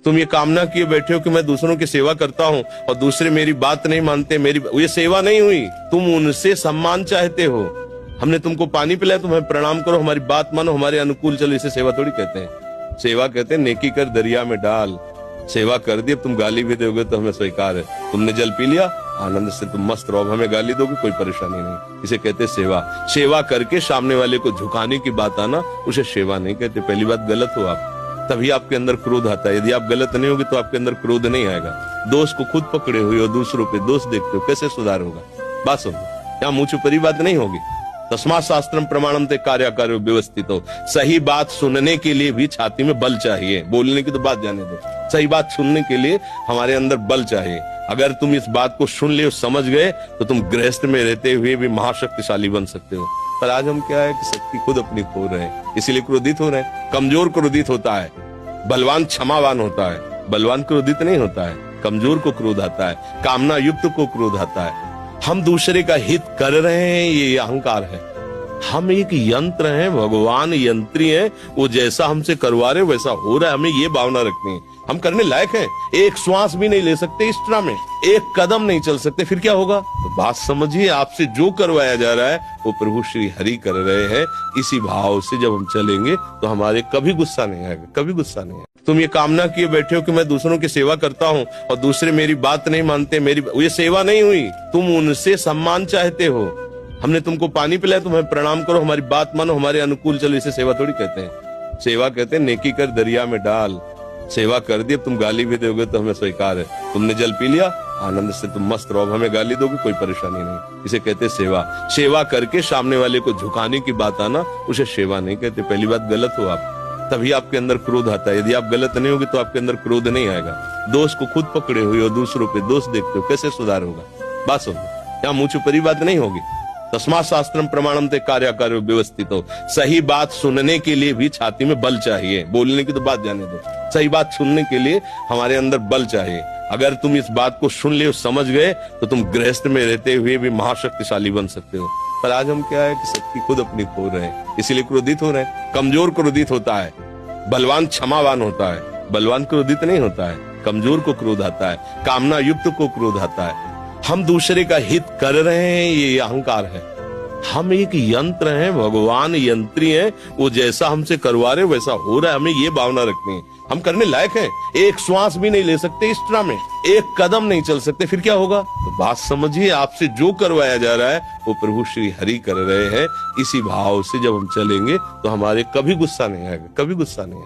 तुम ये कामना किए बैठे हो कि मैं दूसरों की सेवा करता हूँ और दूसरे मेरी बात नहीं मानते, ये सेवा नहीं हुई। तुम उनसे सम्मान चाहते हो। हमने तुमको पानी पिलाया, तुम्हें प्रणाम करो, हमारी बात मानो, हमारे अनुकूल चलो। इसे सेवा थोड़ी कहते हैं। सेवा कहते हैं नेकी कर दरिया में डाल। सेवा कर दी, अब तुम गाली भी दोगे तो हमें स्वीकार है। तुमने जल पी लिया, आनंद से तुम मस्त रहो, हमें गाली दोगे कोई परेशानी नहीं। इसे कहते सेवा। सेवा करके सामने वाले को झुकाने की बात आना, उसे सेवा नहीं कहते। पहली बात, गलत हो आप, तभी आपके अंदर क्रोध आता है। यदि आप गलत नहीं होगे तो आपके अंदर क्रोध नहीं आएगा। दोष को खुद पकड़े हुए हो, दूसरों पे दोष देखते हो, कैसे सुधार होगा? बात सुनो, यहाँ मुंह छुपरी बात नहीं होगी। तस्मात् शास्त्रम प्रमाणम ते कार्याकार्यो व्यवस्थित हो। सही बात सुनने के लिए भी छाती में बल चाहिए। बोलने की तो बात जाने दो, सही बात सुनने के लिए हमारे अंदर बल चाहिए। अगर तुम इस बात को सुन ले, समझ गए, तो तुम गृहस्थ में रहते हुए भी महाशक्तिशाली बन सकते हो। पर आज हम क्या है कि शक्ति खुद अपनी खो रहे हैं, इसीलिए क्रोधित हो रहे हैं। कमजोर क्रोधित होता है, बलवान क्षमावान होता है। बलवान क्रोधित नहीं होता है, कमजोर को क्रोध आता है, कामना युक्त को क्रोध आता है। हम दूसरे का हित कर रहे हैं, ये अहंकार है। हम एक यंत्र हैं, भगवान यंत्री हैं, वो जैसा हमसे करवा रहे वैसा हो रहा है। हमें ये भावना रखनी है, हम करने लायक हैं। एक श्वास भी नहीं ले सकते इस तरह में, एक कदम नहीं चल सकते, फिर क्या होगा? तो बात समझिए, आपसे जो करवाया जा रहा है वो प्रभु श्री हरि कर रहे हैं। इसी भाव से जब हम चलेंगे तो हमारे कभी गुस्सा नहीं आएगा, कभी गुस्सा नहीं आएगा। तुम ये कामना किए बैठे हो कि मैं दूसरों की सेवा करता हूँ और दूसरे मेरी बात नहीं मानते, ये सेवा नहीं हुई। तुम उनसे सम्मान चाहते हो। हमने तुमको पानी पिलाया, तुम्हें प्रणाम करो, हमारी बात मानो, हमारे अनुकूल चलो। इसे सेवा थोड़ी कहते हैं। सेवा कहते हैं नेकी कर दरिया में डाल। सेवा कर दी, अब तुम गाली भी दोगे तो हमें स्वीकार है। तुमने जल पी लिया, आनंद से तुम मस्त रहो, हमें गाली दोगे कोई परेशानी नहीं। इसे कहते सेवा। सेवा करके सामने वाले को झुकाने की बात आना, उसे सेवा नहीं कहते। पहली बात, गलत हो आप, तभी आपके अंदर क्रोध आता है। यदि आप गलत नहीं होगे तो आपके अंदर क्रोध नहीं आएगा। दोष को खुद पकड़े हुए हो, दूसरों पे दोष देखते हो, कैसे सुधार होगा? बात सुनो, यहाँ मुंह छुपरी बात नहीं होगी। तस्मात् शास्त्रम प्रमाणम ते कार्याकार्यो व्यवस्थित हो। सही बात सुनने के लिए भी छाती में बल चाहिए। बोलने की तो बात जाने दो, सही बात सुनने के लिए हमारे अंदर बल चाहिए। अगर तुम इस बात को सुन ले, समझ गए, तो तुम गृहस्थ में रहते हुए भी महाशक्तिशाली बन सकते हो। पर आज हम क्या है कि शक्ति खुद अपनी खो रहे हैं, इसीलिए क्रोधित हो रहे हैं। कमजोर क्रोधित होता है, बलवान क्षमावान होता है। बलवान क्रोधित नहीं होता है, कमजोर को क्रोध आता है, कामना युक्त को क्रोध आता है। हम दूसरे का हित कर रहे हैं, ये अहंकार है। हम एक यंत्र हैं, भगवान यंत्री हैं, वो जैसा हमसे करवा रहे वैसा हो रहा है। हमें ये भावना रखनी है, हम करने लायक हैं। एक श्वास भी नहीं ले सकते इस तरह में, एक कदम नहीं चल सकते, फिर क्या होगा? तो बात समझिए, आपसे जो करवाया जा रहा है वो प्रभु श्री हरि कर रहे हैं। इसी भाव से जब हम चलेंगे तो हमारे कभी गुस्सा नहीं आएगा, कभी गुस्सा नहीं आएगा।